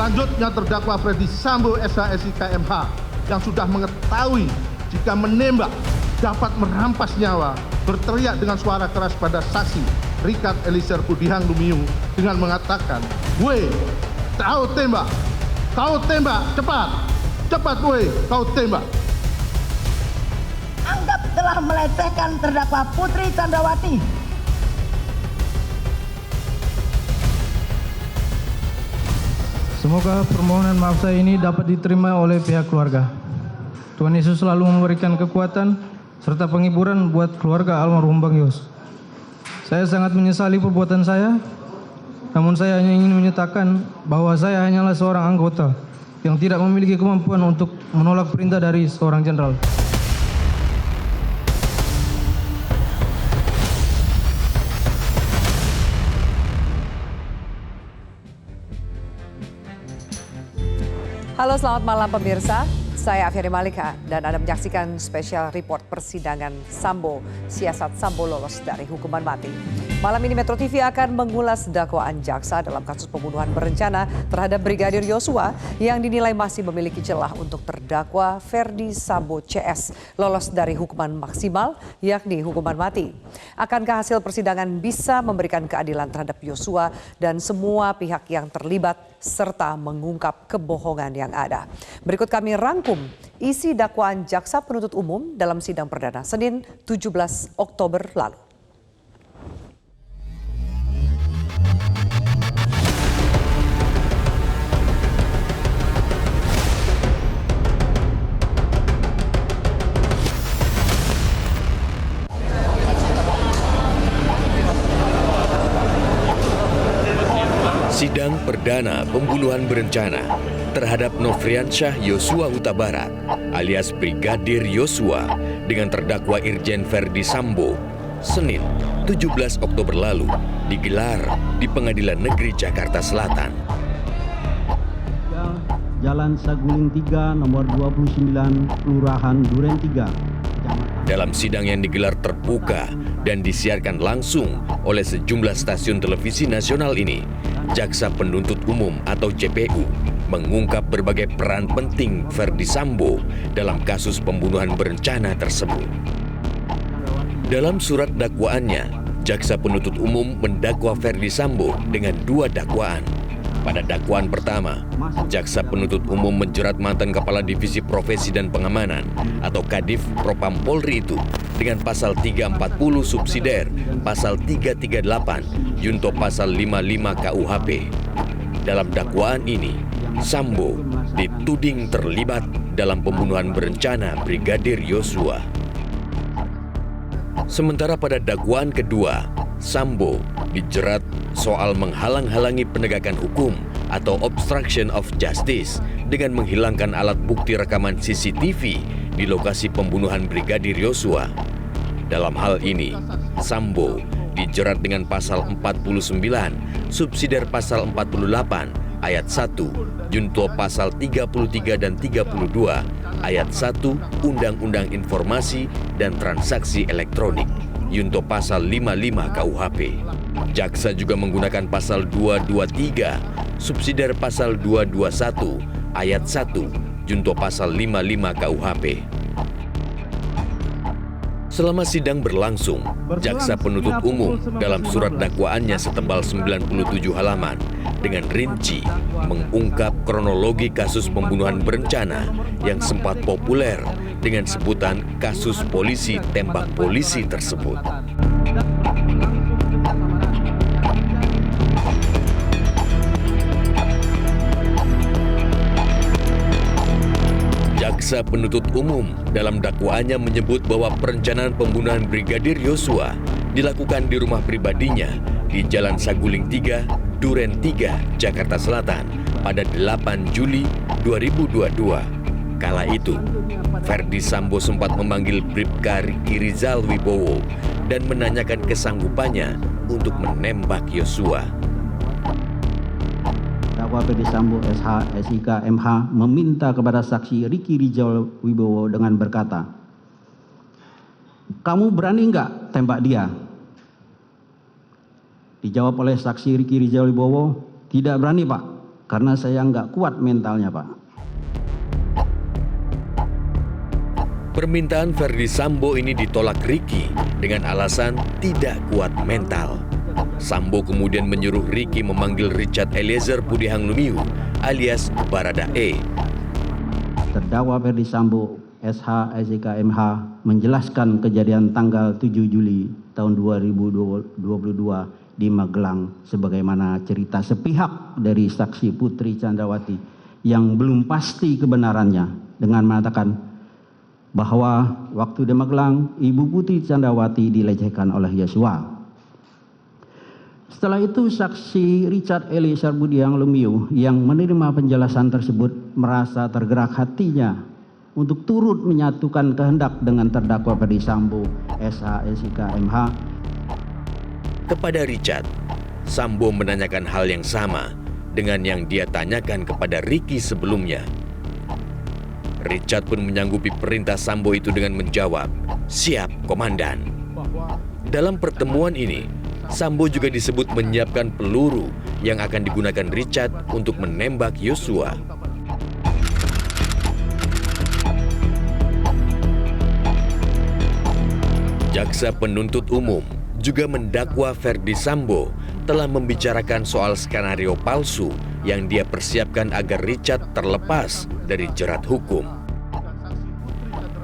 Selanjutnya terdakwa Ferdi Sambo SH SIK MH yang sudah mengetahui jika menembak dapat merampas nyawa berteriak dengan suara keras pada saksi Richard Eliezer Budiang Lumiu dengan mengatakan, "Woi, kau tembak, cepat, cepat woi, kau tembak." Anggap telah melecehkan terdakwa Putri Candrawati. Semoga permohonan maaf saya ini dapat diterima oleh pihak keluarga. Tuhan Yesus selalu memberikan kekuatan serta penghiburan buat keluarga almarhum Bang Yos. Saya sangat menyesali perbuatan saya, namun saya hanya ingin menyatakan bahwa saya hanyalah seorang anggota yang tidak memiliki kemampuan untuk menolak perintah dari seorang jenderal. Halo, selamat malam pemirsa. Saya Afiani Malika dan Anda menyaksikan spesial report persidangan Sambo. Siasat Sambo lolos dari hukuman mati. Malam ini Metro TV akan mengulas dakwaan jaksa dalam kasus pembunuhan berencana terhadap Brigadir Yosua yang dinilai masih memiliki celah untuk terdakwa Ferdi Sambo CS lolos dari hukuman maksimal yakni hukuman mati. Akankah hasil persidangan bisa memberikan keadilan terhadap Yosua dan semua pihak yang terlibat serta mengungkap kebohongan yang ada? Berikut kami rangkum isi dakwaan jaksa penuntut umum dalam sidang perdana Senin 17 Oktober lalu. Sidang perdana pembunuhan berencana terhadap Nofriansyah Yosua Huta Barat alias Brigadir Yosua dengan terdakwa Irjen Ferdi Sambo Senin 17 Oktober lalu digelar di Pengadilan Negeri Jakarta Selatan. Jalan Saguling 3 nomor 29 Kelurahan Duren 3. Dalam sidang yang digelar terbuka dan disiarkan langsung oleh sejumlah stasiun televisi nasional ini, Jaksa Penuntut Umum atau JPU mengungkap berbagai peran penting Ferdi Sambo dalam kasus pembunuhan berencana tersebut. Dalam surat dakwaannya, Jaksa Penuntut Umum mendakwa Ferdi Sambo dengan 2 dakwaan. Pada dakwaan pertama, Jaksa Penuntut Umum menjerat mantan Kepala Divisi Profesi dan Pengamanan atau Kadif Propam Polri itu dengan pasal 340 subsidiar, pasal 338, junto pasal 55 KUHP. Dalam dakwaan ini, Sambo dituding terlibat dalam pembunuhan berencana Brigadir Yosua. Sementara pada dakwaan kedua, Sambo dijerat soal menghalang-halangi penegakan hukum atau obstruction of justice dengan menghilangkan alat bukti rekaman CCTV di lokasi pembunuhan Brigadir Yosua. Dalam hal ini, Sambo dijerat dengan pasal 49, subsidiar pasal 48, ayat 1, junto pasal 33 dan 32, ayat 1, Undang-Undang Informasi dan Transaksi Elektronik, junto pasal 55 KUHP. Jaksa juga menggunakan pasal 223, subsidiar pasal 221, ayat 1, junto pasal 55 KUHP. Selama sidang berlangsung, Jaksa Penuntut Umum dalam surat dakwaannya setebal 97 halaman dengan rinci mengungkap kronologi kasus pembunuhan berencana yang sempat populer dengan sebutan kasus polisi tembak polisi tersebut. Jaksa Penuntut Umum dalam dakwaannya menyebut bahwa perencanaan pembunuhan Brigadir Yosua dilakukan di rumah pribadinya di Jalan Saguling 3, Duren 3, Jakarta Selatan pada 8 Juli 2022. Kala itu, Ferdi Sambo sempat memanggil Bribka Riki Rizal Wibowo dan menanyakan kesanggupannya untuk menembak Yosua. Terdakwa Ferdi Sambo SH SIK MH meminta kepada saksi Riki Rizal Wibowo dengan berkata, "Kamu berani nggak tembak dia?" Dijawab oleh saksi Riki Rizal Wibowo, "Tidak berani, Pak. karena saya nggak kuat mentalnya, Pak. Permintaan Verdi Sambo ini ditolak Ricky dengan alasan tidak kuat mental. Sambo kemudian menyuruh Ricky memanggil Richard Eliezer Pudihang Lumiu alias Baradae. Terdakwa Verdi Sambo SH SIK MH menjelaskan kejadian tanggal 7 Juli tahun 2022 di Magelang sebagaimana cerita sepihak dari saksi Putri Candrawati yang belum pasti kebenarannya dengan mengatakan bahwa waktu di Magelang Ibu Putri Candrawati dilecehkan oleh Yosua. Setelah itu saksi Richard Eliezer Pudihang Lumiu yang menerima penjelasan tersebut merasa tergerak hatinya untuk turut menyatukan kehendak dengan terdakwa Verdi Sambo SH SIK MH. Kepada Richard, Sambo menanyakan hal yang sama dengan yang dia tanyakan kepada Ricky sebelumnya. Richard pun menyanggupi perintah Sambo itu dengan menjawab, "Siap, Komandan." Dalam pertemuan ini, Sambo juga disebut menyiapkan peluru yang akan digunakan Richard untuk menembak Yosua. Jaksa penuntut umum juga mendakwa Verdi Sambo telah membicarakan soal skenario palsu yang dia persiapkan agar Richard terlepas dari jerat hukum.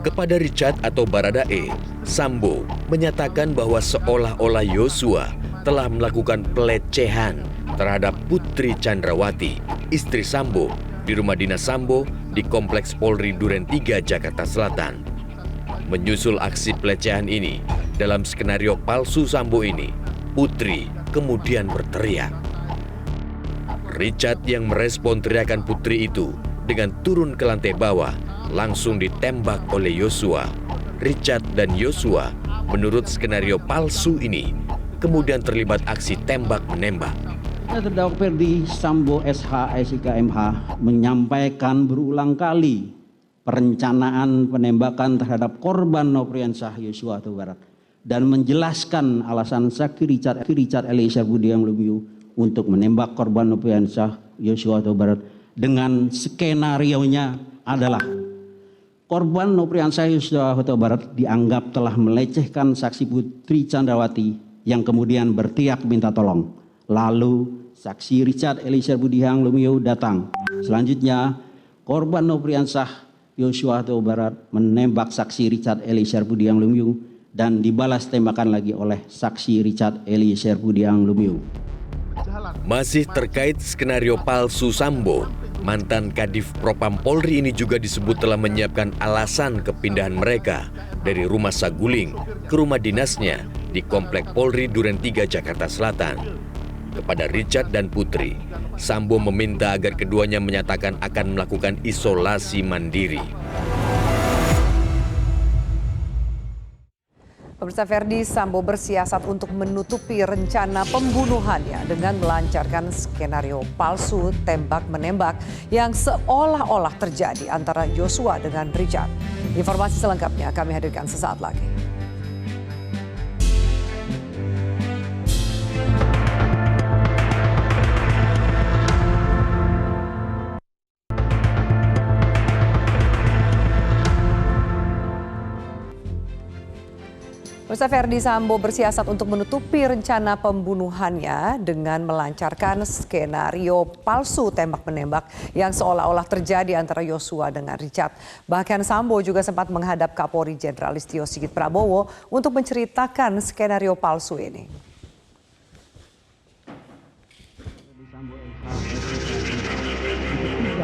Kepada Richard atau Baradae, Sambo menyatakan bahwa seolah-olah Yosua telah melakukan pelecehan terhadap Putri Candrawati, istri Sambo, di rumah dinas Sambo di Kompleks Polri Duren 3, Jakarta Selatan. Menyusul aksi pelecehan ini, dalam skenario palsu Sambo ini, Putri kemudian berteriak. Richard yang merespon teriakan Putri itu dengan turun ke lantai bawah langsung ditembak oleh Yosua. Richard dan Yosua menurut skenario palsu ini kemudian terlibat aksi tembak-menembak. Terdakwa Verdi Sambo SH SIK MH menyampaikan berulang kali perencanaan penembakan terhadap korban Nofriansyah Yosua Huta Barat dan menjelaskan alasan saksi Richard Eliezer Pudihang Lumiu untuk menembak korban Nofriansyah Yosua Huta Barat dengan skenarionya adalah korban Nofriansyah Yosua Huta Barat dianggap telah melecehkan saksi Putri Candrawati yang kemudian berteriak minta tolong. Lalu saksi Richard Eliezer Pudihang Lumiu datang. Selanjutnya korban Nofriansyah Yosua Huta Barat menembak saksi Richard Eliezer Pudihang Lumiu dan dibalas tembakan lagi oleh saksi Richard Eliezer Pudihang Lumiu. Masih terkait skenario palsu Sambo, mantan Kadif Propam Polri ini juga disebut telah menyiapkan alasan kepindahan mereka dari rumah Saguling ke rumah dinasnya di Komplek Polri Duren 3, Jakarta Selatan. Kepada Richard dan Putri, Sambo meminta agar keduanya menyatakan akan melakukan isolasi mandiri. Pemirsa, Verdi Sambo bersiasat untuk menutupi rencana pembunuhannya dengan melancarkan skenario palsu tembak-menembak yang seolah-olah terjadi antara Yosua dengan Richard. Informasi selengkapnya kami hadirkan sesaat lagi. Pemirsa, Verdi Sambo bersiasat untuk menutupi rencana pembunuhannya dengan melancarkan skenario palsu tembak-menembak yang seolah-olah terjadi antara Yosua dengan Richard. Bahkan Sambo juga sempat menghadap Kapolri Jenderal Listio Sigit Prabowo untuk menceritakan skenario palsu ini.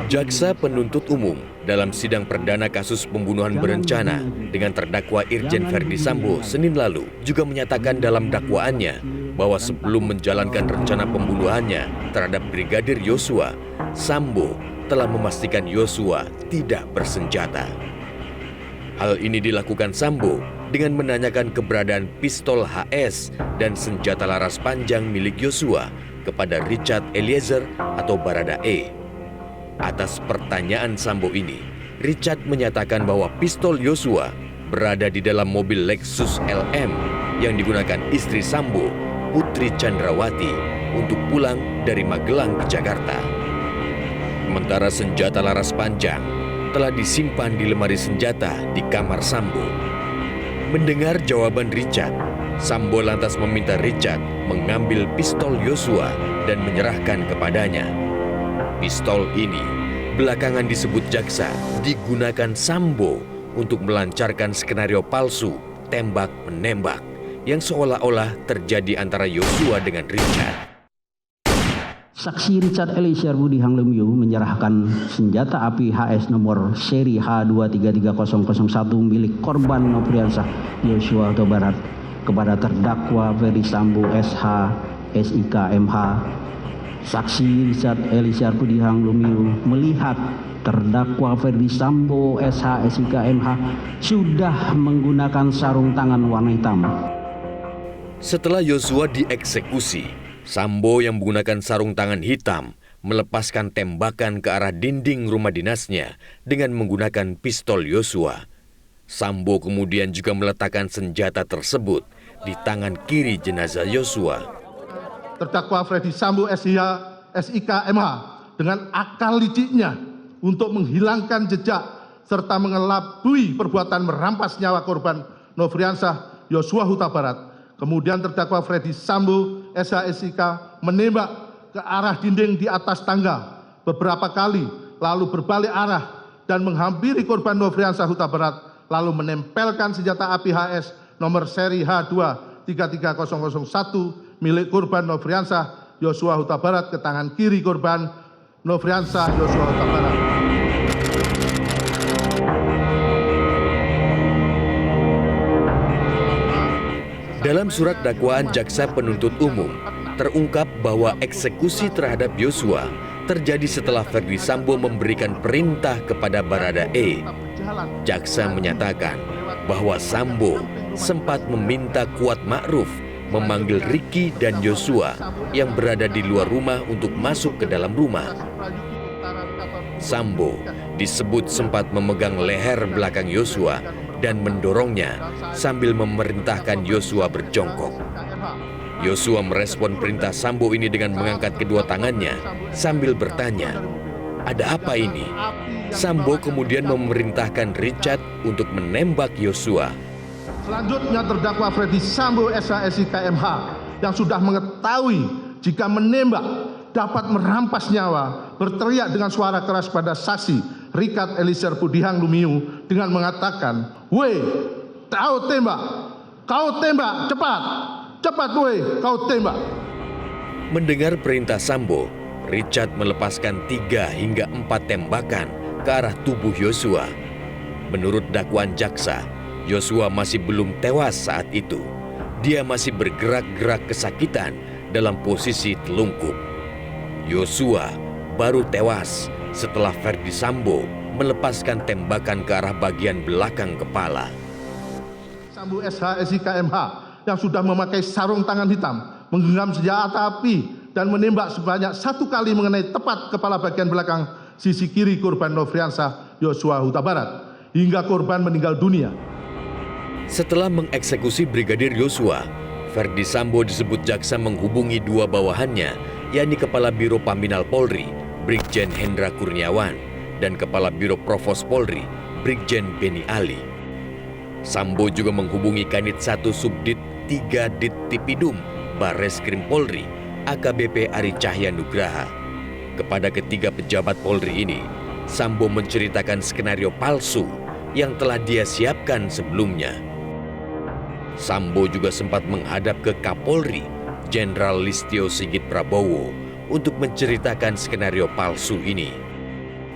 Jaksa penuntut umum dalam sidang perdana kasus pembunuhan berencana dengan terdakwa Irjen Verdi Sambo Senin lalu juga menyatakan dalam dakwaannya bahwa sebelum menjalankan rencana pembunuhannya terhadap Brigadir Yosua, Sambo telah memastikan Yosua tidak bersenjata. Hal ini dilakukan Sambo dengan menanyakan keberadaan pistol HS dan senjata laras panjang milik Yosua kepada Richard Eliezer atau Baradae. Atas pertanyaan Sambo ini, Richard menyatakan bahwa pistol Yosua berada di dalam mobil Lexus LM yang digunakan istri Sambo, Putri Candrawati, untuk pulang dari Magelang ke Jakarta. Sementara senjata laras panjang telah disimpan di lemari senjata di kamar Sambo. Mendengar jawaban Richard, Sambo lantas meminta Richard mengambil pistol Yosua dan menyerahkan kepadanya. Pistol ini belakangan disebut jaksa digunakan Sambo untuk melancarkan skenario palsu tembak-menembak yang seolah-olah terjadi antara Yosua dengan Richard. Saksi Richard Eliezer Budihang Lumiu menyerahkan senjata api HS nomor seri H233001 milik korban Nofriansah Yosua Huta Barat kepada terdakwa Ferdi Sambo SH SIK MH. Saksi Richard Eliezer Budihang Lumiu melihat terdakwa Ferdi Sambo SH SIK MH sudah menggunakan sarung tangan warna hitam. Setelah Yosua dieksekusi, Sambo yang menggunakan sarung tangan hitam melepaskan tembakan ke arah dinding rumah dinasnya dengan menggunakan pistol Yosua. Sambo kemudian juga meletakkan senjata tersebut di tangan kiri jenazah Yosua. Terdakwa Ferdi Sambo SIK MH dengan akal liciknya untuk menghilangkan jejak serta mengelabui perbuatan merampas nyawa korban Nofriansah Yosua Huta Barat. Kemudian terdakwa Ferdi Sambo SIK menembak ke arah dinding di atas tangga beberapa kali, lalu berbalik arah dan menghampiri korban Nofriansah Huta Barat, lalu menempelkan senjata api HS nomor seri H233001 milik korban Nofriansah Yosua Huta Barat ke tangan kiri korban Nofriansah Yosua Huta Barat. Dalam surat dakwaan jaksa penuntut umum, terungkap bahwa eksekusi terhadap Yosua terjadi setelah Ferdi Sambo memberikan perintah kepada Baradae. Jaksa menyatakan bahwa Sambo sempat meminta Kuat Ma'ruf memanggil Ricky dan Yosua yang berada di luar rumah untuk masuk ke dalam rumah. Sambo disebut sempat memegang leher belakang Yosua dan mendorongnya sambil memerintahkan Yosua berjongkok. Yosua merespon perintah Sambo ini dengan mengangkat kedua tangannya sambil bertanya, "Ada apa ini?" Sambo kemudian memerintahkan Richard untuk menembak Yosua. Selanjutnya terdakwa Ferdi Sambo SIK MH yang sudah mengetahui jika menembak dapat merampas nyawa berteriak dengan suara keras pada saksi Richard Eliezer Budihang Lumiu dengan mengatakan, "Weh, kau tembak, cepat, cepat weh, kau tembak." Mendengar perintah Sambo, Richard melepaskan 3 hingga 4 tembakan ke arah tubuh Yosua. Menurut dakwaan jaksa, Yosua masih belum tewas saat itu. Dia masih bergerak-gerak kesakitan dalam posisi telungkup. Yosua baru tewas setelah Ferdi Sambo melepaskan tembakan ke arah bagian belakang kepala. Sambo SH SIK MH yang sudah memakai sarung tangan hitam, menggenggam senjata api dan menembak sebanyak 1 kali mengenai tepat kepala bagian belakang sisi kiri korban Nofriansah Yosua Huta Barat hingga korban meninggal dunia. Setelah mengeksekusi Brigadir Yosua, Ferdi Sambo disebut jaksa menghubungi 2 bawahannya, yakni Kepala Biro Paminal Polri, Brigjen Hendra Kurniawan, dan Kepala Biro Provos Polri, Brigjen Beni Ali. Sambo juga menghubungi Kanit 1 Subdit 3 Dit Tipidum Barreskrim Polri, AKBP Ari Cahya Nugraha. Kepada ketiga pejabat Polri ini, Sambo menceritakan skenario palsu yang telah dia siapkan sebelumnya. Sambo juga sempat menghadap ke Kapolri, Jenderal Listio Sigit Prabowo, untuk menceritakan skenario palsu ini.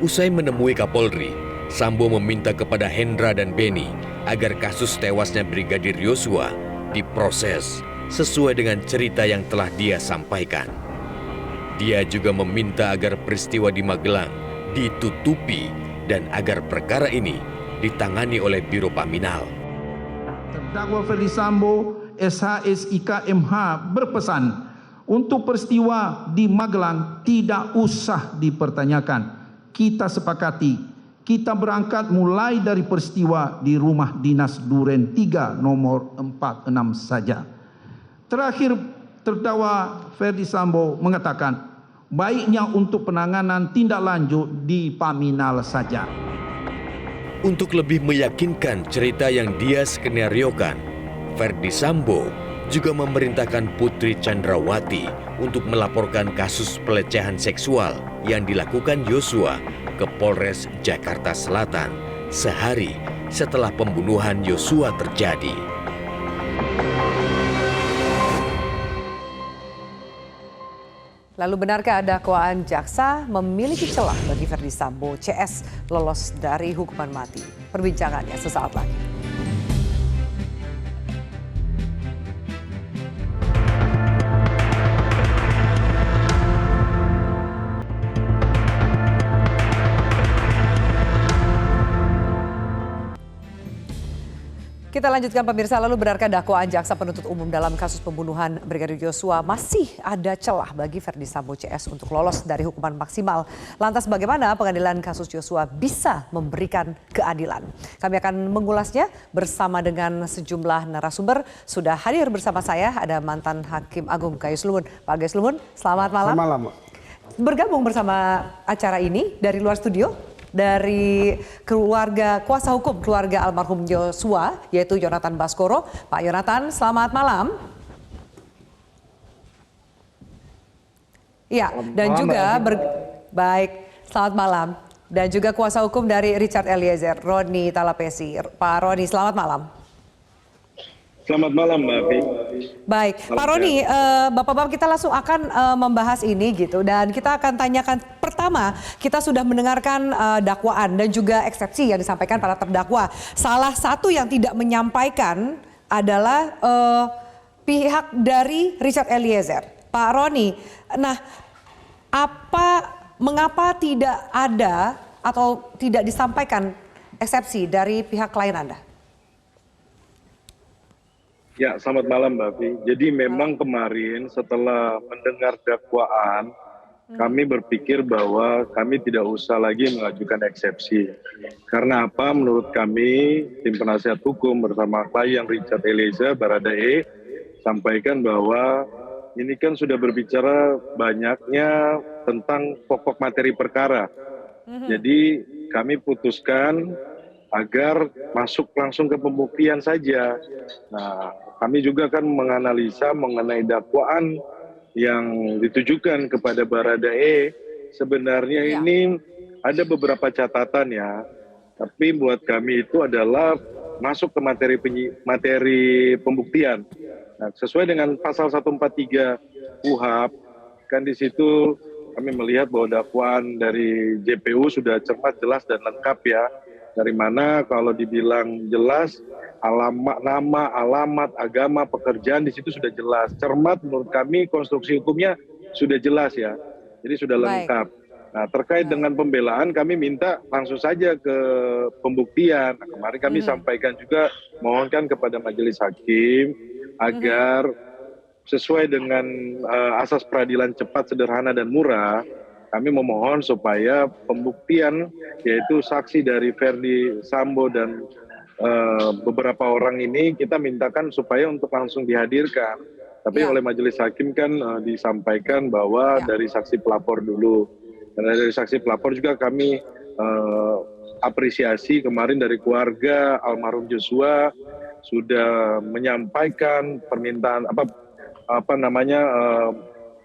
Usai menemui Kapolri, Sambo meminta kepada Hendra dan Beni agar kasus tewasnya Brigadir Yosua diproses sesuai dengan cerita yang telah dia sampaikan. Dia juga meminta agar peristiwa di Magelang ditutupi dan agar perkara ini ditangani oleh Biro Paminal. Terdakwa Ferdi Sambo SIK MH berpesan untuk peristiwa di Magelang tidak usah dipertanyakan. Kita sepakati, kita berangkat mulai dari peristiwa di rumah dinas Duren 3 nomor 46 saja. Terakhir, terdakwa Ferdi Sambo mengatakan, baiknya untuk penanganan tindak lanjut di Paminal saja. Untuk lebih meyakinkan cerita yang dia skenariokan, Verdi Sambo juga memerintahkan Putri Chandrawati untuk melaporkan kasus pelecehan seksual yang dilakukan Yosua ke Polres Jakarta Selatan sehari setelah pembunuhan Yosua terjadi. Lalu benarkah dakwaan jaksa memiliki celah bagi Verdi Sambo CS lolos dari hukuman mati? Perbincangannya sesaat lagi. Kita lanjutkan pemirsa, lalu benarkah dakwaan jaksa penuntut umum dalam kasus pembunuhan Brigadir Yosua masih ada celah bagi Verdi Sambo CS untuk lolos dari hukuman maksimal? Lantas bagaimana pengadilan kasus Yosua bisa memberikan keadilan? Kami akan mengulasnya bersama dengan sejumlah narasumber. Sudah hadir bersama saya ada mantan Hakim Agung Gayus Lumun. Pak Gayus Lumun, selamat malam. Selamat malam. Bergabung bersama acara ini dari luar studio, dari keluarga kuasa hukum keluarga almarhum Yosua yaitu Yonatan Baskoro. Pak Yonatan, selamat malam. Iya, dan juga baik, selamat malam. Dan juga kuasa hukum dari Richard Eliezer, Roni Talapesi. Pak Roni, selamat malam. Selamat malam, Mbak Afi. Baik, Pak Roni, Bapak-Bapak kita langsung akan membahas ini gitu. Dan kita akan tanyakan pertama, kita sudah mendengarkan dakwaan dan juga eksepsi yang disampaikan para terdakwa. Salah satu yang tidak menyampaikan adalah pihak dari Richard Eliezer. Pak Roni, nah mengapa tidak ada atau tidak disampaikan eksepsi dari pihak klien Anda? Ya, selamat malam Mbak Afi. Jadi memang kemarin setelah mendengar dakwaan, kami berpikir bahwa kami tidak usah lagi mengajukan eksepsi. Karena apa? Menurut kami, tim penasihat hukum bersama klien Richard Eliezer, Baradae, sampaikan bahwa ini kan sudah berbicara banyaknya tentang pokok materi perkara. Jadi kami putuskan agar masuk langsung ke pembuktian saja. Nah, kami juga kan menganalisa mengenai dakwaan yang ditujukan kepada Baradae. Sebenarnya ini ada beberapa catatan ya, tapi buat kami itu adalah masuk ke materi pembuktian. Nah, sesuai dengan pasal 143 KUHP, kan di situ kami melihat bahwa dakwaan dari JPU sudah cermat, jelas dan lengkap ya. Dari mana kalau dibilang jelas, nama, alamat, agama, pekerjaan di situ sudah jelas. Cermat menurut kami konstruksi hukumnya sudah jelas ya. Jadi sudah lengkap. Nah, terkait dengan pembelaan kami minta langsung saja ke pembuktian. Nah, kemarin kami sampaikan juga mohonkan kepada majelis hakim agar sesuai dengan asas peradilan cepat, sederhana dan murah, kami memohon supaya pembuktian yaitu saksi dari Verdi Sambo dan beberapa orang ini kita mintakan supaya untuk langsung dihadirkan. Tapi oleh majelis hakim kan disampaikan bahwa dari saksi pelapor dulu. Dan dari saksi pelapor juga kami apresiasi kemarin dari keluarga almarhum Yosua sudah menyampaikan permintaan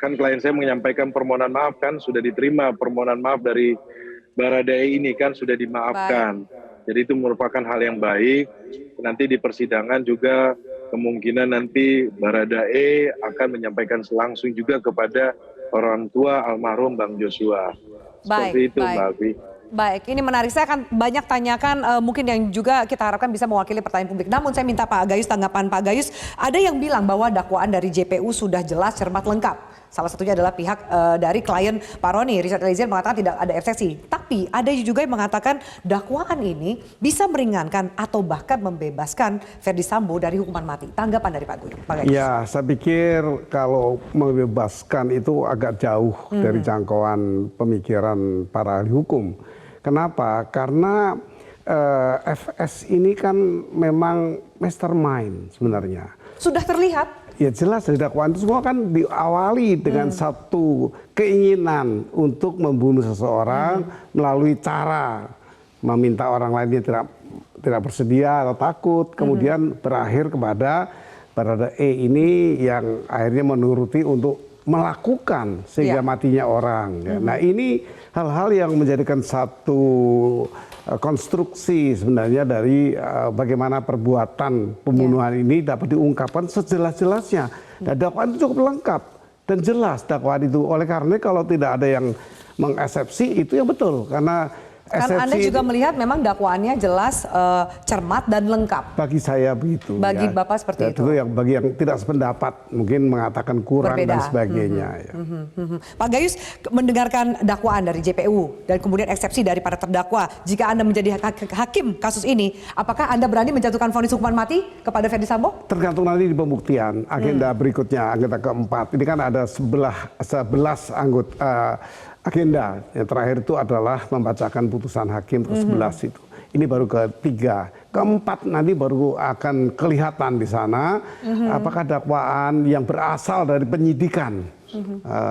kan klien saya menyampaikan permohonan maaf, kan sudah diterima permohonan maaf dari Baradae ini, kan sudah dimaafkan. Jadi itu merupakan hal yang baik. Nanti di persidangan juga kemungkinan nanti Baradae akan menyampaikan langsung juga kepada orang tua almarhum Bang Yosua. Seperti itu Mbak Afi. Baik, ini menarik. Saya akan banyak tanyakan mungkin yang juga kita harapkan bisa mewakili pertanyaan publik. Namun saya minta Pak Gayus, tanggapan Pak Gayus. Ada yang bilang bahwa dakwaan dari JPU sudah jelas, cermat, lengkap. Salah satunya adalah pihak dari klien Pak Roni, Richard Eliezer, mengatakan tidak ada eksepsi. Tapi ada juga yang mengatakan dakwaan ini bisa meringankan atau bahkan membebaskan Verdi Sambo dari hukuman mati. Tanggapan dari Pak Gayus? Ya, saya pikir kalau membebaskan itu agak jauh dari jangkauan pemikiran para ahli hukum. Kenapa? Karena FS ini kan memang mastermind sebenarnya. Sudah terlihat? Ya jelas dari dakwaan itu semua kan diawali dengan satu keinginan untuk membunuh seseorang melalui cara meminta orang lainnya tidak bersedia atau takut, kemudian berakhir kepada Barada E ini yang akhirnya menuruti untuk melakukan sehingga matinya orang. Ya. Nah ini hal-hal yang menjadikan satu konstruksi sebenarnya dari bagaimana perbuatan pembunuhan ini dapat diungkapkan sejelas-jelasnya. Dan dakwaan itu cukup lengkap dan jelas dakwaan itu. Oleh karena kalau tidak ada yang mengeksepsi itu yang betul karena kan Anda juga melihat memang dakwaannya jelas, cermat dan lengkap. Bagi saya begitu. Bagi ya. Bapak seperti itu. Bagi yang tidak sependapat mungkin mengatakan kurang berbeda. Dan sebagainya. Ya. Pak Gayus mendengarkan dakwaan dari JPU dan kemudian eksepsi dari para terdakwa. Jika Anda menjadi hakim kasus ini, apakah Anda berani menjatuhkan vonis hukuman mati kepada Ferdi Sambo? Tergantung nanti di pembuktian. Agenda berikutnya, agenda keempat. Ini kan ada 11 anggota agenda. Yang terakhir itu adalah membacakan putusan hakim ke-11 itu. Ini baru ketiga. Keempat nanti baru akan kelihatan di sana apakah dakwaan yang berasal dari penyidikan.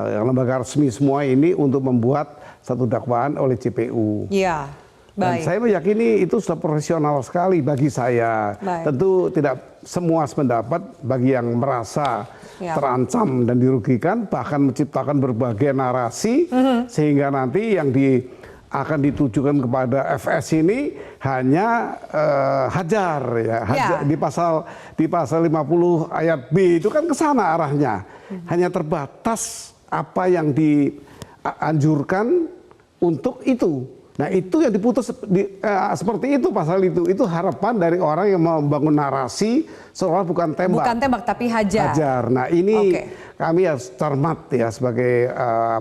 Yang lembaga resmi semua ini untuk membuat satu dakwaan oleh JPU. Iya. Dan saya meyakini itu sudah profesional sekali bagi saya. Tentu tidak semua sependapat bagi yang merasa terancam dan dirugikan, bahkan menciptakan berbagai narasi sehingga nanti yang akan ditujukan kepada FS ini hanya hajar ya. Di pasal 50 ayat B itu kan ke sana arahnya. Hanya terbatas apa yang dianjurkan untuk itu. Nah itu yang diputus seperti itu pasal itu harapan dari orang yang membangun narasi seolah bukan tembak. Bukan tembak tapi hajar. Hajar. Nah ini kami harus cermat ya sebagai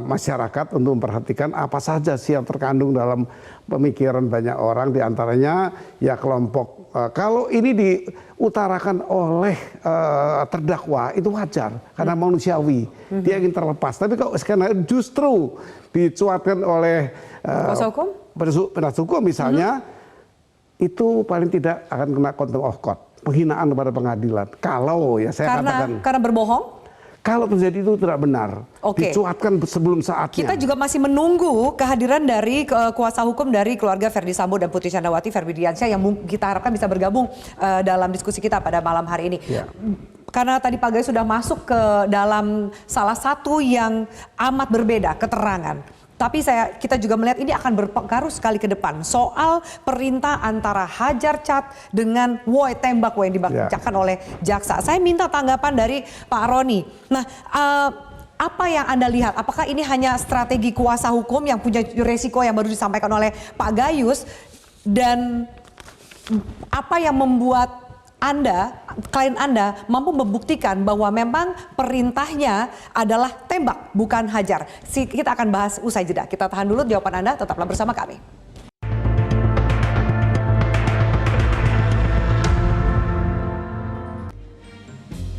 masyarakat untuk memperhatikan apa saja sih yang terkandung dalam pemikiran banyak orang, diantaranya ya kelompok. Kalau ini diutarakan oleh terdakwa itu wajar karena manusiawi, dia ingin terlepas. Tapi kalau sekarang justru dicuatkan oleh kuasa hukum? Penasihat hukum misalnya, itu paling tidak akan kena contempt of court, penghinaan kepada pengadilan. Kalau ya saya katakan karena berbohong. Kalau terjadi itu tidak benar, dicuatkan sebelum saatnya. Kita juga masih menunggu kehadiran dari kuasa hukum dari keluarga Ferdi Sambo dan Putri Candrawati, Ferdi Diansyah, yang kita harapkan bisa bergabung dalam diskusi kita pada malam hari ini. Karena tadi Pak Gayus sudah masuk ke dalam salah satu yang amat berbeda keterangan. Tapi kita juga melihat ini akan berpengaruh sekali ke depan soal perintah antara hajar cat dengan woi tembak yang dibacakan oleh jaksa. Saya minta tanggapan dari Pak Roni. Nah, apa yang Anda lihat? Apakah ini hanya strategi kuasa hukum yang punya resiko yang baru disampaikan oleh Pak Gayus, dan apa yang membuat klien Anda mampu membuktikan bahwa memang perintahnya adalah tembak, bukan hajar? Kita akan bahas usai jeda. Kita tahan dulu jawaban Anda, tetaplah bersama kami.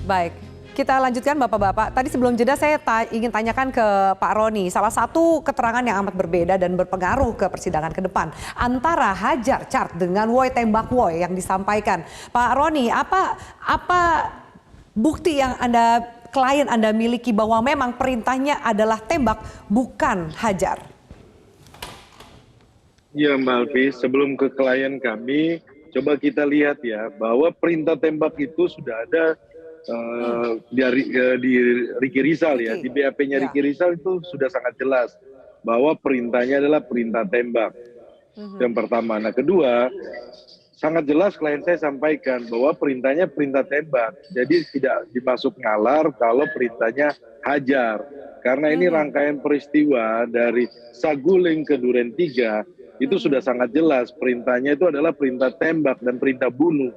Baik, kita lanjutkan Bapak-Bapak. Tadi sebelum jeda saya ingin tanyakan ke Pak Roni. Salah satu keterangan yang amat berbeda dan berpengaruh ke persidangan ke depan antara hajar cat dengan woi tembak woi yang disampaikan. Pak Roni, apa bukti yang klien Anda miliki bahwa memang perintahnya adalah tembak bukan hajar? Ya Mbak Alfi, sebelum ke klien kami, coba kita lihat ya bahwa perintah tembak itu sudah ada di Riki Rizal ya, di BAP-nya Riki Rizal itu sudah sangat jelas bahwa perintahnya adalah perintah tembak. Yang pertama. Nah kedua, sangat jelas klien saya sampaikan bahwa perintahnya perintah tembak. Jadi tidak dimasuk nalar kalau perintahnya hajar. Karena ini rangkaian peristiwa dari Saguling ke Duren 3 itu sudah sangat jelas perintahnya itu adalah perintah tembak dan perintah bunuh.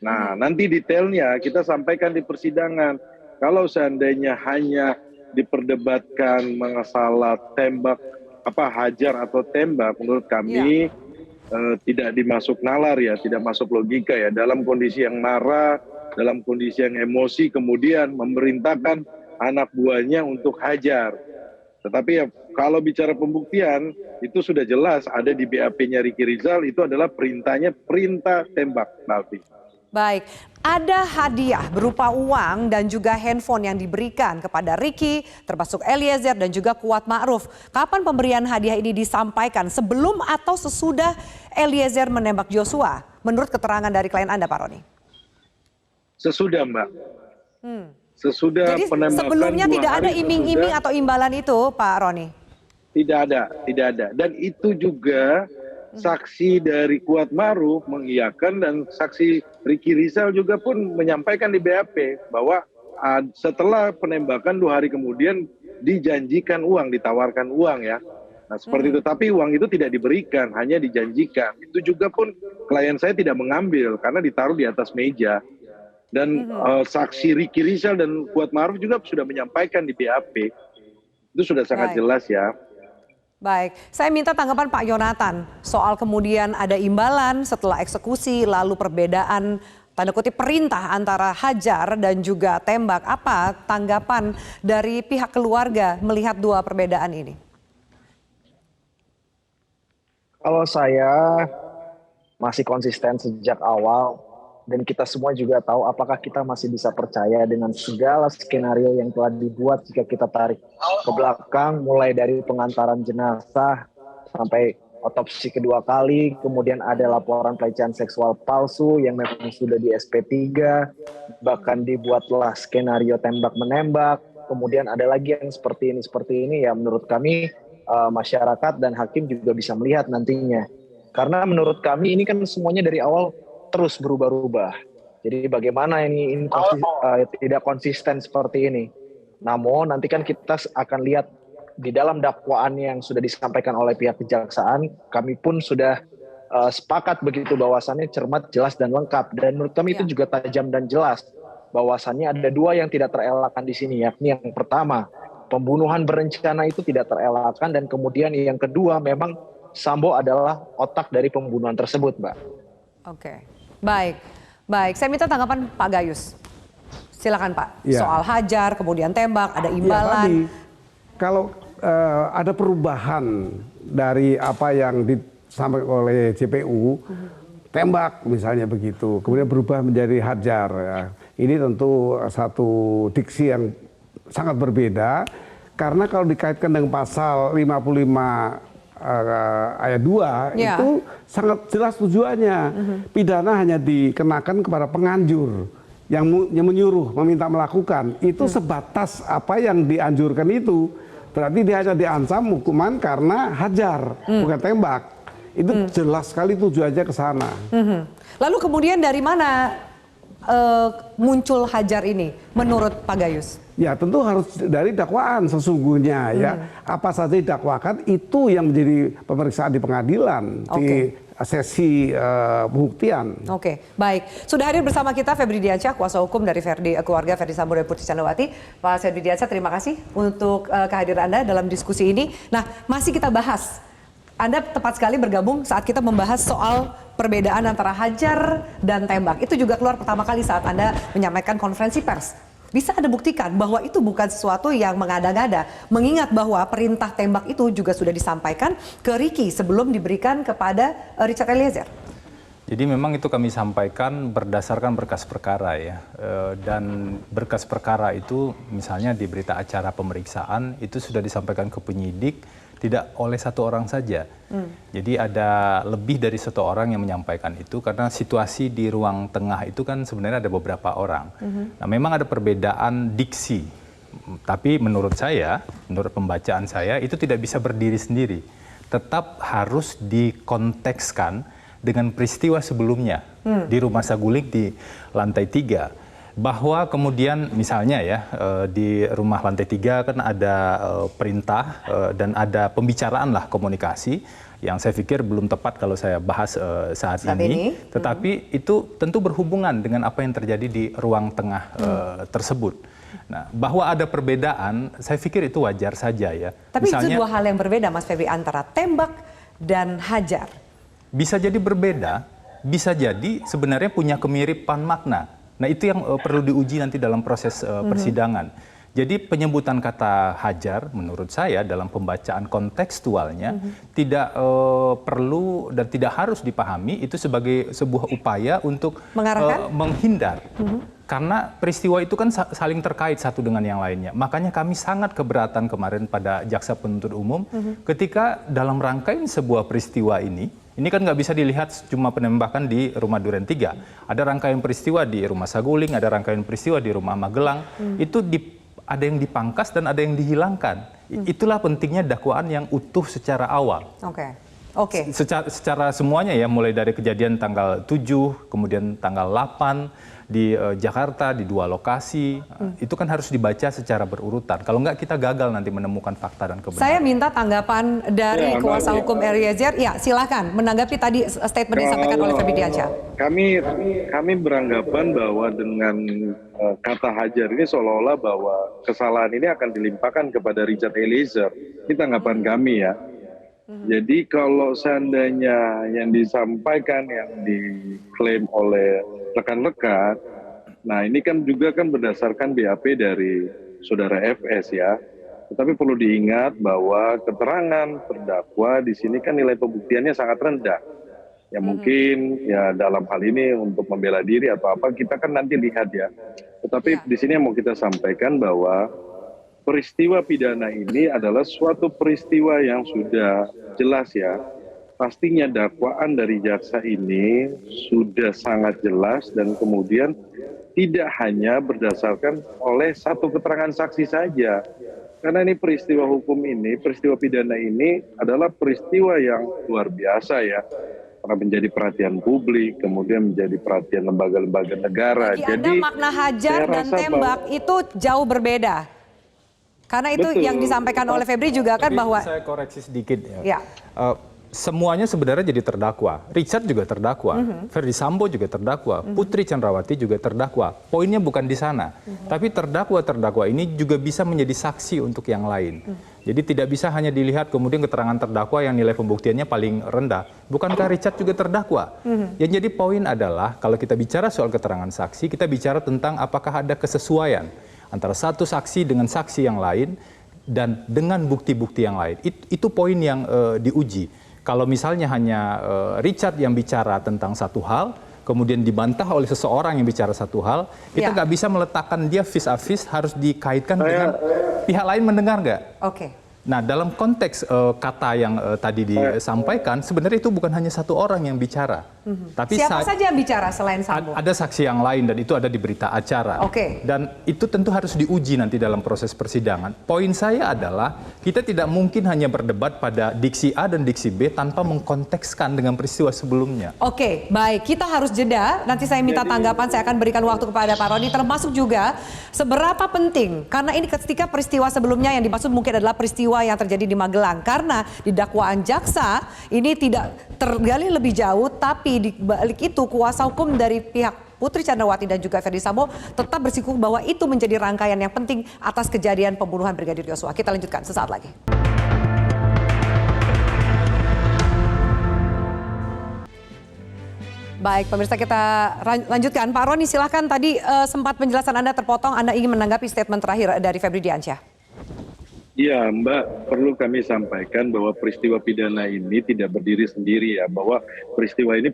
Nah, nanti detailnya kita sampaikan di persidangan. Kalau seandainya hanya diperdebatkan masalah tembak, hajar atau tembak, menurut kami tidak dimasuk nalar ya, tidak masuk logika ya. Dalam kondisi yang marah, dalam kondisi yang emosi, kemudian memerintahkan anak buahnya untuk hajar. Tetapi ya, kalau bicara pembuktian, itu sudah jelas ada di BAP-nya Riki Rizal, itu adalah perintahnya perintah tembak, Nafi. Baik, ada hadiah berupa uang dan juga handphone yang diberikan kepada Ricky, termasuk Eliezer dan juga Kuat Ma'ruf. Kapan pemberian hadiah ini disampaikan? Sebelum atau sesudah Eliezer menembak Joshua? Menurut keterangan dari klien Anda, Pak Roni. Sesudah, Mbak. Sesudah Jadi penembakan. sebelumnya 2 tidak ada hari iming-iming sesudah. atau imbalan itu, Pak Roni? Tidak ada. Dan itu juga saksi dari Kuat Ma'ruf mengiyakan dan saksi Ricky Rizal juga pun menyampaikan di BAP bahwa setelah penembakan 2 hari kemudian dijanjikan uang, ditawarkan uang ya. Nah seperti itu, tapi uang itu tidak diberikan, hanya dijanjikan. Itu juga pun klien saya tidak mengambil karena ditaruh di atas meja. Dan saksi Ricky Rizal dan Kuat Ma'ruf juga sudah menyampaikan di BAP. Itu sudah sangat jelas ya. Baik, saya minta tanggapan Pak Yonatan soal kemudian ada imbalan setelah eksekusi, lalu perbedaan tanda kutip perintah antara hajar dan juga tembak. Apa tanggapan dari pihak keluarga melihat 2 perbedaan ini? Kalau saya masih konsisten sejak awal dan kita semua juga tahu apakah kita masih bisa percaya dengan segala skenario yang telah dibuat jika kita tarik ke belakang, mulai dari pengantaran jenazah sampai otopsi kedua kali, kemudian ada laporan pelecehan seksual palsu yang memang sudah di SP3, bahkan dibuatlah skenario tembak-menembak, kemudian ada lagi yang seperti ini ya menurut kami masyarakat dan hakim juga bisa melihat nantinya. Karena menurut kami ini kan semuanya dari awal terus berubah-ubah. Jadi bagaimana ini tidak konsisten seperti ini. Namun nanti kan kita akan lihat di dalam dakwaan yang sudah disampaikan oleh pihak kejaksaan, kami pun sudah sepakat begitu bahwasannya cermat, jelas dan lengkap. Dan menurut kami itu juga tajam dan jelas. Bahwasannya ada 2 yang tidak terelakkan di sini, yakni yang pertama, pembunuhan berencana itu tidak terelakkan, dan kemudian yang kedua memang Sambo adalah otak dari pembunuhan tersebut, Mbak. Oke. Baik. Saya minta tanggapan Pak Gayus. Silakan Pak. Ya. Soal hajar, kemudian tembak, ada imbalan. Ya, kalau ada perubahan dari apa yang disampaikan oleh JPU, tembak misalnya begitu, kemudian berubah menjadi hajar. Ya. Ini tentu satu diksi yang sangat berbeda, karena kalau dikaitkan dengan pasal 55 ayat 2 itu sangat jelas tujuannya. Pidana hanya dikenakan kepada penganjur yang menyuruh, meminta melakukan. Itu sebatas apa yang dianjurkan itu. Berarti dia hanya diancam hukuman karena hajar, bukan tembak. Itu jelas sekali tujuannya ke sana. Lalu kemudian dari mana muncul hajar ini menurut Pak Gayus? Ya tentu harus dari dakwaan sesungguhnya ya. Apa saja didakwakan itu yang menjadi pemeriksaan di pengadilan, di sesi pembuktian. Oke, baik. Sudah hadir bersama kita Febri Diansyah, kuasa hukum dari keluarga Ferdi Sambo dan Putri Candrawati. Pak Febri Diansyah, terima kasih untuk kehadiran Anda dalam diskusi ini. Nah, masih kita bahas. Anda tepat sekali bergabung saat kita membahas soal perbedaan antara hajar dan tembak. Itu juga keluar pertama kali saat Anda menyampaikan konferensi pers. Bisa Anda buktikan bahwa itu bukan sesuatu yang mengada-ngada. Mengingat bahwa perintah tembak itu juga sudah disampaikan ke Ricky sebelum diberikan kepada Richard Eliezer. Jadi memang itu kami sampaikan berdasarkan berkas perkara ya. Dan berkas perkara itu misalnya di berita acara pemeriksaan itu sudah disampaikan ke penyidik tidak oleh 1 orang saja. Jadi ada lebih dari 1 orang yang menyampaikan itu karena situasi di ruang tengah itu kan sebenarnya ada beberapa orang. Nah memang ada perbedaan diksi, tapi menurut saya, menurut pembacaan saya itu tidak bisa berdiri sendiri. Tetap harus dikontekskan dengan peristiwa sebelumnya di Rumah Saguling di lantai 3. Bahwa kemudian misalnya ya di rumah lantai 3 kan ada perintah dan ada pembicaraan lah komunikasi yang saya pikir belum tepat kalau saya bahas saat ini. Tetapi itu tentu berhubungan dengan apa yang terjadi di ruang tengah tersebut. Nah, bahwa ada perbedaan saya pikir itu wajar saja ya. Tapi misalnya, itu 2 hal yang berbeda Mas Febri antara tembak dan hajar. Bisa jadi berbeda, bisa jadi sebenarnya punya kemiripan makna. Nah itu yang perlu diuji nanti dalam proses persidangan. Jadi penyebutan kata hajar menurut saya dalam pembacaan kontekstualnya tidak perlu dan tidak harus dipahami itu sebagai sebuah upaya untuk menghindar. Karena peristiwa itu kan saling terkait satu dengan yang lainnya. Makanya kami sangat keberatan kemarin pada Jaksa Penuntut Umum ketika dalam rangkaian sebuah peristiwa ini kan nggak bisa dilihat cuma penembakan di rumah Duren 3. Ada rangkaian peristiwa di rumah Saguling, ada rangkaian peristiwa di rumah Magelang. Itu ada yang dipangkas dan ada yang dihilangkan. Itulah pentingnya dakwaan yang utuh secara awal. Oke. Secara semuanya ya, mulai dari kejadian tanggal 7, kemudian tanggal 8 di Jakarta di 2 lokasi, itu kan harus dibaca secara berurutan. Kalau enggak kita gagal nanti menemukan fakta dan kebenaran. Saya minta tanggapan dari kuasa hukum Eliezer. Ya, silakan menanggapi tadi statement yang disampaikan oleh Febri Diansyah. Kami beranggapan bahwa dengan kata hajar ini seolah-olah bahwa kesalahan ini akan dilimpahkan kepada Richard Eliezer. Ini tanggapan kami ya. Jadi kalau seandainya yang disampaikan, yang diklaim oleh rekan-rekan, nah ini kan juga kan berdasarkan BAP dari saudara FS ya. Tetapi perlu diingat bahwa keterangan terdakwa di sini kan nilai pembuktiannya sangat rendah. Ya mungkin ya dalam hal ini untuk membela diri atau apa kita kan nanti lihat ya. Tetapi di sini yang mau kita sampaikan bahwa peristiwa pidana ini adalah suatu peristiwa yang sudah jelas ya. Pastinya dakwaan dari jaksa ini sudah sangat jelas dan kemudian tidak hanya berdasarkan oleh satu keterangan saksi saja. Karena ini peristiwa hukum ini, peristiwa pidana ini adalah peristiwa yang luar biasa ya. Karena menjadi perhatian publik, kemudian menjadi perhatian lembaga-lembaga negara. Bagi Anda makna hajar dan tembak itu jauh berbeda. Karena itu yang disampaikan oleh Febri juga kan bahwa... Saya koreksi sedikit ya. Semuanya sebenarnya jadi terdakwa. Richard juga terdakwa, Ferdi Sambo juga terdakwa, Putri Chandrawati juga terdakwa. Poinnya bukan di sana. Tapi terdakwa ini juga bisa menjadi saksi untuk yang lain. Jadi tidak bisa hanya dilihat kemudian keterangan terdakwa yang nilai pembuktiannya paling rendah. Bukankah Richard juga terdakwa? Yang jadi poin adalah kalau kita bicara soal keterangan saksi, kita bicara tentang apakah ada kesesuaian antara satu saksi dengan saksi yang lain dan dengan bukti-bukti yang lain. Itu poin yang diuji. Kalau misalnya hanya Richard yang bicara tentang satu hal, kemudian dibantah oleh seseorang yang bicara satu hal, kita nggak bisa meletakkan dia vis-a-vis harus dikaitkan dengan pihak lain mendengar nggak? Nah, dalam konteks kata yang tadi disampaikan, sebenarnya itu bukan hanya satu orang yang bicara. Tapi siapa saja yang bicara selain Sambo? Ada saksi yang lain dan itu ada di berita acara. Dan itu tentu harus diuji nanti dalam proses persidangan. Poin saya adalah kita tidak mungkin hanya berdebat pada diksi A dan diksi B tanpa mengkontekskan dengan peristiwa sebelumnya. Oke, baik. Kita harus jeda. Nanti saya minta tanggapan, saya akan berikan waktu kepada Pak Roni. Termasuk juga seberapa penting, karena ini ketika peristiwa sebelumnya yang dimaksud mungkin adalah peristiwa yang terjadi di Magelang. Karena di dakwaan jaksa ini tidak tergali lebih jauh, tapi di balik itu kuasa hukum dari pihak Putri Chandrawati dan juga Ferdi Sambo tetap bersikukuh bahwa itu menjadi rangkaian yang penting atas kejadian pembunuhan Brigadir Yosua. Kita lanjutkan sesaat lagi. Baik, pemirsa, kita lanjutkan. Pak Roni, silahkan. Tadi sempat penjelasan Anda terpotong. Anda ingin menanggapi statement terakhir dari Febri Diansyah. Ya, Mbak, perlu kami sampaikan bahwa peristiwa pidana ini tidak berdiri sendiri ya, bahwa peristiwa ini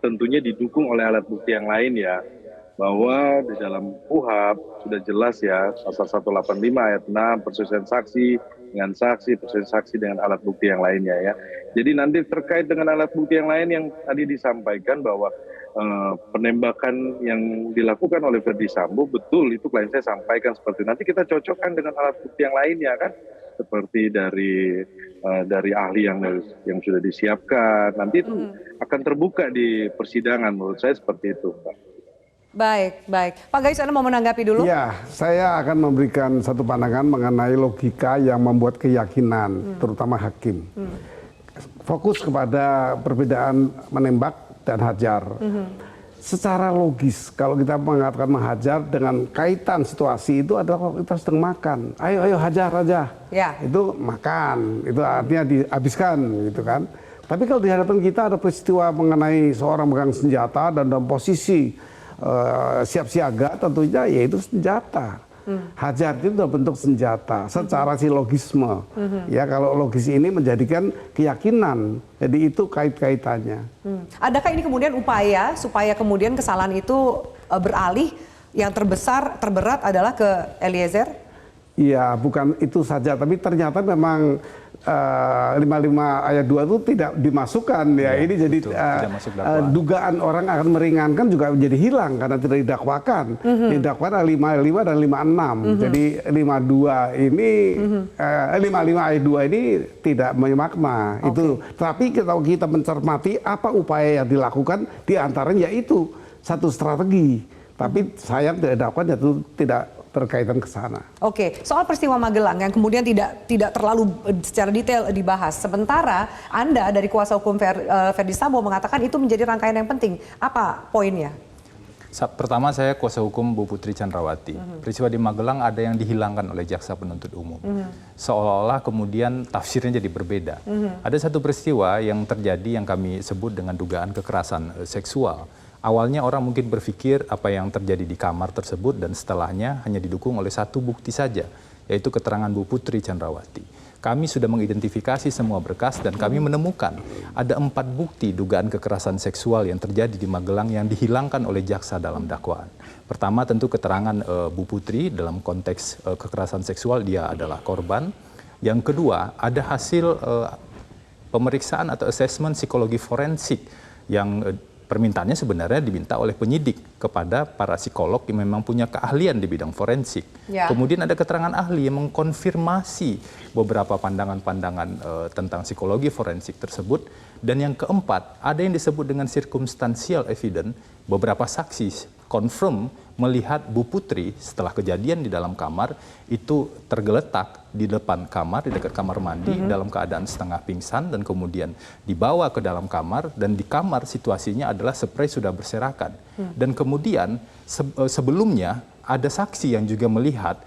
tentunya didukung oleh alat bukti yang lain ya, bahwa di dalam KUHP sudah jelas ya, pasal 185 ayat 6, perselisihan saksi dengan saksi, perselisihan saksi dengan alat bukti yang lainnya ya. Jadi nanti terkait dengan alat bukti yang lain yang tadi disampaikan bahwa penembakan yang dilakukan oleh Ferdi Sambo, betul itu klien saya sampaikan seperti nanti kita cocokkan dengan alat bukti yang lainnya kan, seperti dari ahli yang sudah disiapkan, nanti itu akan terbuka di persidangan, menurut saya seperti itu, Mbak. Baik. Pak Gayus, Anda mau menanggapi dulu? Ya, saya akan memberikan satu pandangan mengenai logika yang membuat keyakinan, terutama hakim. Fokus kepada perbedaan menembak dan hajar. Secara logis, kalau kita mengatakan menghajar dengan kaitan situasi itu adalah kalau kita sedang makan. Ayo hajar aja. Itu makan, itu artinya dihabiskan gitu kan. Tapi kalau di hadapan kita ada peristiwa mengenai seorang megang senjata dan dalam posisi siap siaga, tentunya yaitu senjata. Hajar itu sudah bentuk senjata secara silogisme. Ya, kalau logis ini menjadikan keyakinan. Jadi itu kait-kaitannya. Adakah ini kemudian upaya supaya kemudian kesalahan itu beralih, yang terberat adalah ke Eliezer? Iya, bukan itu saja, tapi ternyata memang 55 ayat 2 itu tidak dimasukkan ya. Ini jadi dugaan orang akan meringankan juga menjadi hilang karena tidak didakwakan. Didakwakan ada 55 dan 56. Jadi 52 ini 55 ayat 2 ini tidak memakna itu. Tapi kalau kita mencermati apa upaya yang dilakukan, diantaranya yaitu satu strategi. Tapi sayang tidak didakwakan, itu tidak terkaitan ke sana. Oke, soal peristiwa Magelang yang kemudian tidak terlalu secara detail dibahas. Sementara Anda dari kuasa hukum Ferdy Sambo mengatakan itu menjadi rangkaian yang penting. Apa poinnya? Pertama, saya kuasa hukum Bu Putri Chandrawati. Peristiwa di Magelang ada yang dihilangkan oleh jaksa penuntut umum. Seolah-olah kemudian tafsirnya jadi berbeda. Ada satu peristiwa yang terjadi yang kami sebut dengan dugaan kekerasan seksual. Awalnya orang mungkin berpikir apa yang terjadi di kamar tersebut dan setelahnya hanya didukung oleh satu bukti saja, yaitu keterangan Bu Putri Chandrawati. Kami sudah mengidentifikasi semua berkas dan kami menemukan ada 4 bukti dugaan kekerasan seksual yang terjadi di Magelang yang dihilangkan oleh jaksa dalam dakwaan. Pertama tentu keterangan Bu Putri dalam konteks kekerasan seksual, dia adalah korban. Yang kedua ada hasil pemeriksaan atau asesmen psikologi forensik yang permintaannya sebenarnya diminta oleh penyidik kepada para psikolog yang memang punya keahlian di bidang forensik. Kemudian ada keterangan ahli yang mengkonfirmasi beberapa pandangan-pandangan tentang psikologi forensik tersebut. Dan yang keempat, ada yang disebut dengan circumstantial evidence, beberapa saksi confirm melihat Bu Putri setelah kejadian di dalam kamar itu tergeletak di depan kamar, di dekat kamar mandi dalam keadaan setengah pingsan dan kemudian dibawa ke dalam kamar dan di kamar situasinya adalah spray sudah berserakan. Dan kemudian sebelumnya ada saksi yang juga melihat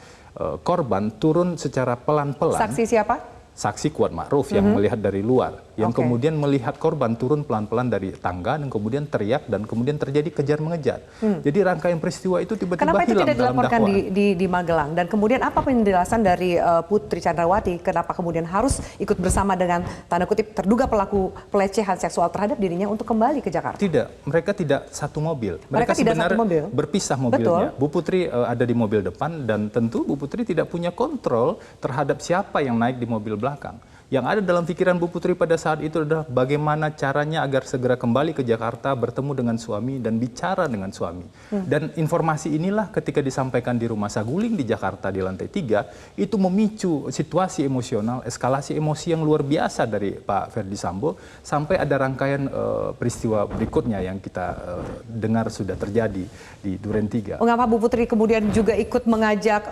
korban turun secara pelan-pelan. Saksi siapa? Saksi Kuat Ma'ruf yang melihat dari luar, yang kemudian melihat korban turun pelan-pelan dari tangga dan kemudian teriak dan kemudian terjadi kejar-mengejar. Jadi rangkaian peristiwa itu tiba-tiba hilang dalam dakwaan. Kenapa itu tidak dilaporkan di Magelang? Dan kemudian apa penjelasan dari Putri Chandrawati kenapa kemudian harus ikut bersama dengan tanda kutip terduga pelaku pelecehan seksual terhadap dirinya untuk kembali ke Jakarta? Tidak, mereka tidak satu mobil. Mereka tidak satu mobil? Berpisah mobilnya. Bu Putri ada di mobil depan dan tentu Bu Putri tidak punya kontrol terhadap siapa yang naik di mobil belakang. Yang ada dalam pikiran Bu Putri pada saat itu adalah bagaimana caranya agar segera kembali ke Jakarta, bertemu dengan suami dan bicara dengan suami. Dan informasi inilah ketika disampaikan di Rumah Saguling di Jakarta di lantai 3, itu memicu situasi emosional, eskalasi emosi yang luar biasa dari Pak Ferdy Sambo, sampai ada rangkaian peristiwa berikutnya yang kita dengar sudah terjadi di Duren 3. Mengapa Bu Putri kemudian juga ikut mengajak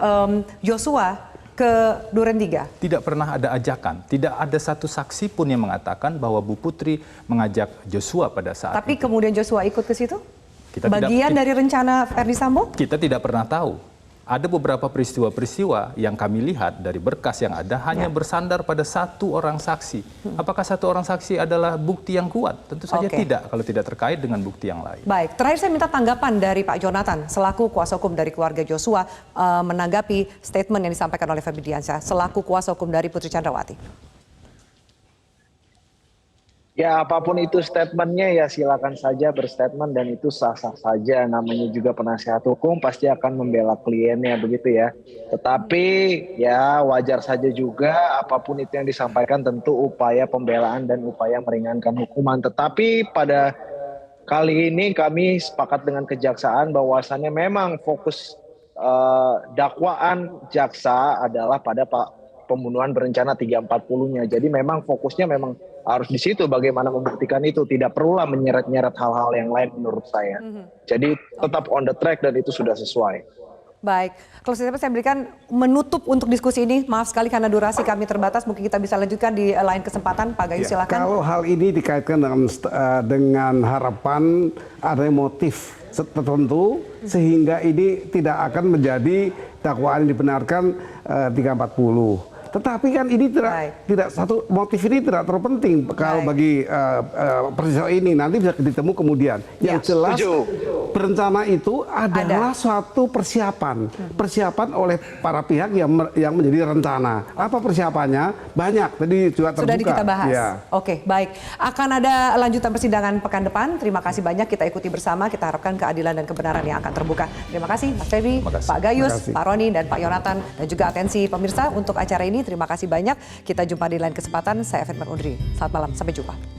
Joshua ke Duren 3? Tidak pernah ada ajakan, tidak ada satu saksi pun yang mengatakan bahwa Bu Putri mengajak Joshua pada saat Tapi itu. Kemudian Joshua ikut ke situ? Bagian dari rencana Ferdy Sambo? Kita tidak pernah tahu. Ada beberapa peristiwa-peristiwa yang kami lihat dari berkas yang ada hanya bersandar pada satu orang saksi. Apakah satu orang saksi adalah bukti yang kuat? Tentu saja tidak kalau tidak terkait dengan bukti yang lain. Baik, terakhir saya minta tanggapan dari Pak Jonathan selaku kuasa hukum dari keluarga Joshua menanggapi statement yang disampaikan oleh Febri Diansyah selaku kuasa hukum dari Putri Chandrawati. Ya apapun itu statementnya ya silakan saja berstatement dan itu sah-sah saja. Namanya juga penasihat hukum pasti akan membela kliennya begitu ya. Tetapi ya wajar saja juga apapun itu yang disampaikan tentu upaya pembelaan dan upaya meringankan hukuman. Tetapi pada kali ini kami sepakat dengan kejaksaan bahwasannya memang fokus dakwaan jaksa adalah pada pembunuhan berencana 340-nya. Jadi memang fokusnya memang harus di situ bagaimana membuktikan itu. Tidak perlulah menyeret-nyeret hal-hal yang lain menurut saya. Jadi tetap on the track dan itu sudah sesuai. Baik, kalau saya berikan menutup untuk diskusi ini. Maaf sekali karena durasi kami terbatas. Mungkin kita bisa lanjutkan di lain kesempatan. Pak Gayu silakan. Kalau hal ini dikaitkan dengan harapan ada motif tertentu sehingga ini tidak akan menjadi dakwaan yang dibenarkan 340. Tetapi kan ini tidak satu motif ini tidak terpenting kalau bagi peristiwa ini nanti bisa ditemu kemudian. Yang jelas berencana itu adalah suatu persiapan oleh para pihak yang menjadi rencana. Apa persiapannya? Banyak. Tadi juga terbuka. Sudah kita bahas. Ya. Oke, baik. Akan ada lanjutan persidangan pekan depan. Terima kasih banyak, kita ikuti bersama. Kita harapkan keadilan dan kebenaran yang akan terbuka. Terima kasih Mas Febri, Pak Gayus, Pak Roni, dan Pak Yonatan. Dan juga atensi pemirsa untuk acara ini. Terima kasih banyak. Kita jumpa di lain kesempatan. Saya Firman Undri. Selamat malam, sampai jumpa.